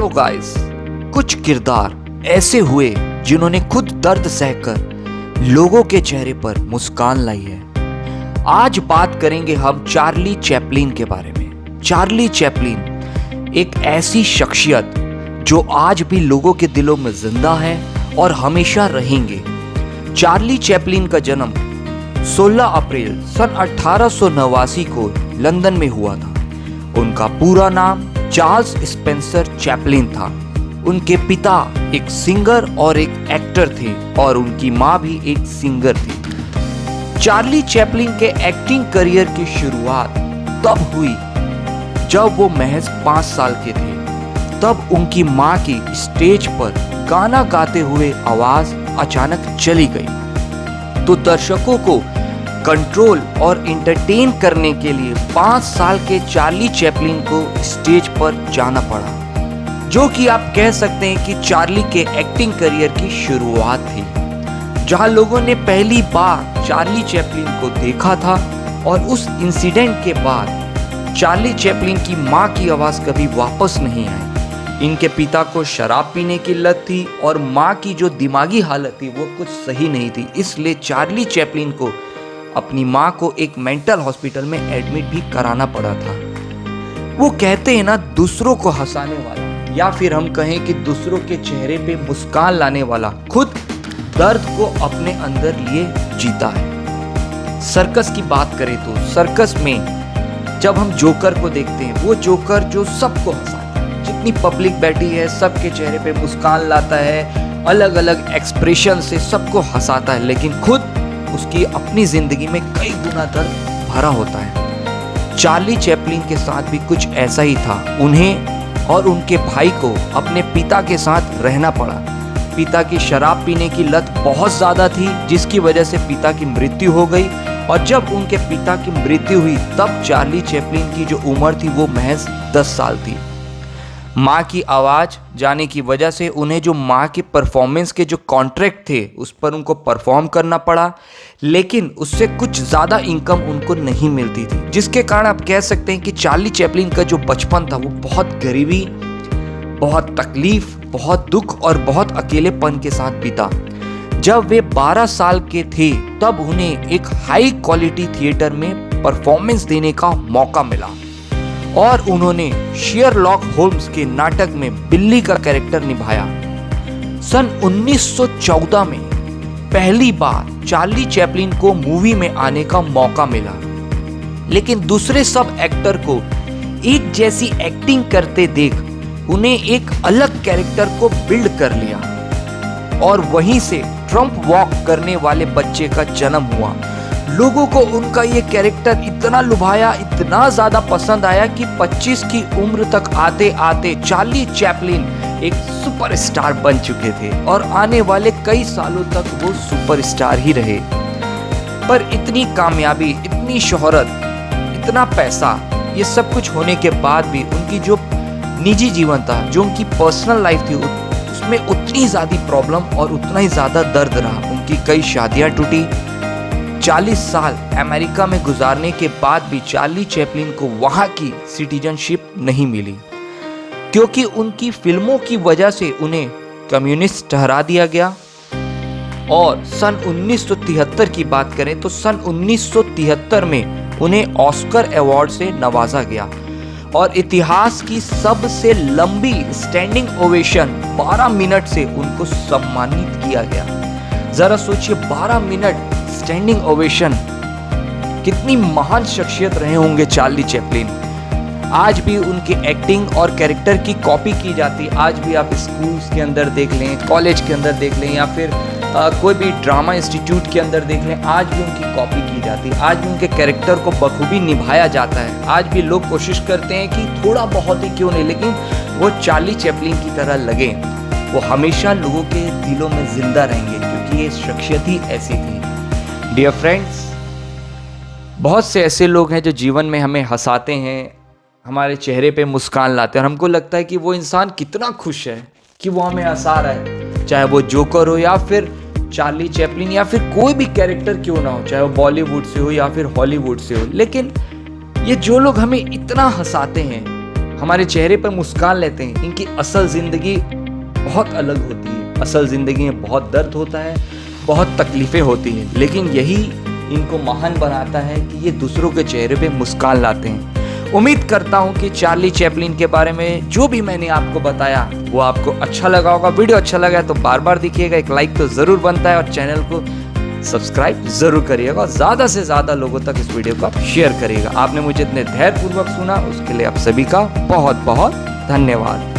Hello guys, कुछ किरदार ऐसे हुए जिन्होंने खुद दर्द सहकर लोगों के चेहरे पर मुस्कान लाई है। आज बात करेंगे हम चार्ली चैपलिन के बारे में। चार्ली चैपलिन एक ऐसी शख्सियत जो आज भी लोगों के दिलों में जिंदा है और हमेशा रहेंगे। चार्ली चैपलिन का जन्म 16 अप्रैल सन 1889 को लंदन में हुआ था। उनका पूरा नाम चार्ल्स स्पेंसर चैपलिन था। उनके पिता एक सिंगर और एक एक्टर थे और उनकी माँ भी एक सिंगर थी। चार्ली चैपलिन के एक्टिंग करियर की शुरुआत तब हुई जब वो महज 5 साल के थे। तब उनकी माँ की स्टेज पर गाना गाते हुए आवाज अचानक चली गई, तो दर्शकों को कंट्रोल और एंटरटेन करने के लिए 5 साल के चार्ली चैपलिन को स्टेज पर जाना पड़ा, जो कि आप कह सकते हैं कि चार्ली के एक्टिंग करियर की शुरुआत थी। जहां लोगों ने पहली बार चार्ली चैपलिन को देखा था और उस इंसिडेंट के बाद चार्ली चैपलिन की मां की आवाज कभी वापस नहीं आई। इनके पिता को शराब पीने की लत थी और मां की जो दिमागी हालत थी वो कुछ सही नहीं थी, इसलिए चार्ली चैपलिन को अपनी माँ को एक मेंटल हॉस्पिटल में एडमिट भी कराना पड़ा था। वो कहते हैं ना, दूसरों को हंसाने वाला या फिर हम कहें कि दूसरों के चेहरे पे मुस्कान लाने वाला खुद दर्द को अपने अंदर लिए जीता है। सर्कस की बात करें तो सर्कस में जब हम जोकर को देखते हैं, वो जोकर जो सबको हंसाता है, जितनी पब्लिक बैठी है सबके चेहरे पे मुस्कान लाता है, अलग अलग एक्सप्रेशन से सबको हंसाता है, लेकिन खुद उसकी अपनी जिंदगी में कई गुना दर्द भरा होता है। चार्ली चैपलिन के साथ भी कुछ ऐसा ही था। उन्हें और उनके भाई को अपने पिता के साथ रहना पड़ा। पिता की शराब पीने की लत बहुत ज्यादा थी, जिसकी वजह से पिता की मृत्यु हो गई। और जब उनके पिता की मृत्यु हुई तब चार्ली चैपलिन की जो उम्र थी वो महज 10 साल थी। माँ की आवाज़ जाने की वजह से उन्हें जो माँ के परफॉर्मेंस के जो कॉन्ट्रैक्ट थे उस पर उनको परफॉर्म करना पड़ा, लेकिन उससे कुछ ज़्यादा इनकम उनको नहीं मिलती थी, जिसके कारण आप कह सकते हैं कि चार्ली चैपलिन का जो बचपन था वो बहुत गरीबी, बहुत तकलीफ, बहुत दुख और बहुत अकेलेपन के साथ बीता। जब वे 12 साल के थे तब उन्हें एक हाई क्वालिटी थिएटर में परफॉर्मेंस देने का मौका मिला और उन्होंने शेरलॉक होम्स के नाटक में बिल्ली का कैरेक्टर निभाया। सन 1914 में पहली बार चार्ली चैपलिन को मूवी में आने का मौका मिला, लेकिन दूसरे सब एक्टर को एक जैसी एक्टिंग करते देख उन्हें एक अलग कैरेक्टर को बिल्ड कर लिया और वहीं से ट्रम्प वॉक करने वाले बच्चे का जन्म हुआ। लोगों को उनका ये कैरेक्टर इतना लुभाया, इतना ज्यादा पसंद आया कि 25 की उम्र तक आते आते चार्ली चैपलिन एक सुपरस्टार बन चुके थे और आने वाले कई सालों तक वो सुपरस्टार ही रहे। पर इतनी कामयाबी, इतनी शोहरत, इतना पैसा, ये सब कुछ होने के बाद भी उनकी जो निजी जीवन था, जो उनकी पर्सनल लाइफ थी, उसमें उतनी ज्यादा प्रॉब्लम और उतना ही ज्यादा दर्द रहा। उनकी कई शादियां टूटी। 40 साल अमेरिका में गुजारने के बाद भी चार्ली चैपलिन को वहां की सिटीजनशिप नहीं मिली, क्योंकि उनकी फिल्मों की वजह से उन्हें कम्युनिस्ट ठहरा दिया गया। और सन 1973 की बात करें तो सन 1973 में उन्हें ऑस्कर अवार्ड से नवाजा गया और इतिहास की सबसे लंबी स्टैंडिंग ओवेशन 12 मिनट से उनको सम्मानित किया गया। जरा सोचिए, 12 मिनट स्टैंडिंग ओवेशन, कितनी महान शख्सियत रहे होंगे चार्ली चैपलिन। आज भी उनकी एक्टिंग और कैरेक्टर की कॉपी की जाती। आज भी आप स्कूल्स के अंदर देख लें, कॉलेज के अंदर देख लें या फिर कोई भी ड्रामा इंस्टीट्यूट के अंदर देख लें, आज भी उनकी कॉपी की जाती है। आज भी उनके कैरेक्टर को बखूबी निभाया जाता है। आज भी लोग कोशिश करते हैं कि थोड़ा बहुत ही क्यों नहीं, लेकिन वो चार्ली चैपलिन की तरह लगे। वो हमेशा लोगों के दिलों में जिंदा रहेंगे, क्योंकि ये शख्सियत ही ऐसी थी। डियर फ्रेंड्स, बहुत से ऐसे लोग हैं जो जीवन में हमें हंसाते हैं, हमारे चेहरे पे मुस्कान लाते हैं और हमको लगता है कि वो इंसान कितना खुश है कि वो हमें हंसा रहा है, चाहे वो जोकर हो या फिर चार्ली चैपलिन या फिर कोई भी कैरेक्टर क्यों ना हो, चाहे वो बॉलीवुड से हो या फिर हॉलीवुड से हो। लेकिन ये जो लोग हमें इतना हंसाते हैं हमारे चेहरे पर मुस्कान लेते हैं, इनकी असल ज़िंदगी बहुत अलग होती है। असल ज़िंदगी में बहुत दर्द होता है, बहुत तकलीफ़ें होती हैं, लेकिन यही इनको महान बनाता है कि ये दूसरों के चेहरे पे मुस्कान लाते हैं। उम्मीद करता हूँ कि चार्ली चैपलिन के बारे में जो भी मैंने आपको बताया वो आपको अच्छा लगा होगा। वीडियो अच्छा लगा है तो बार बार देखिएगा, एक लाइक तो ज़रूर बनता है और चैनल को सब्सक्राइब ज़रूर करिएगा और ज़्यादा से ज़्यादा लोगों तक इस वीडियो को आप शेयर करिएगा। आपने मुझे इतने धैर्यपूर्वक सुना उसके लिए आप सभी का बहुत बहुत धन्यवाद।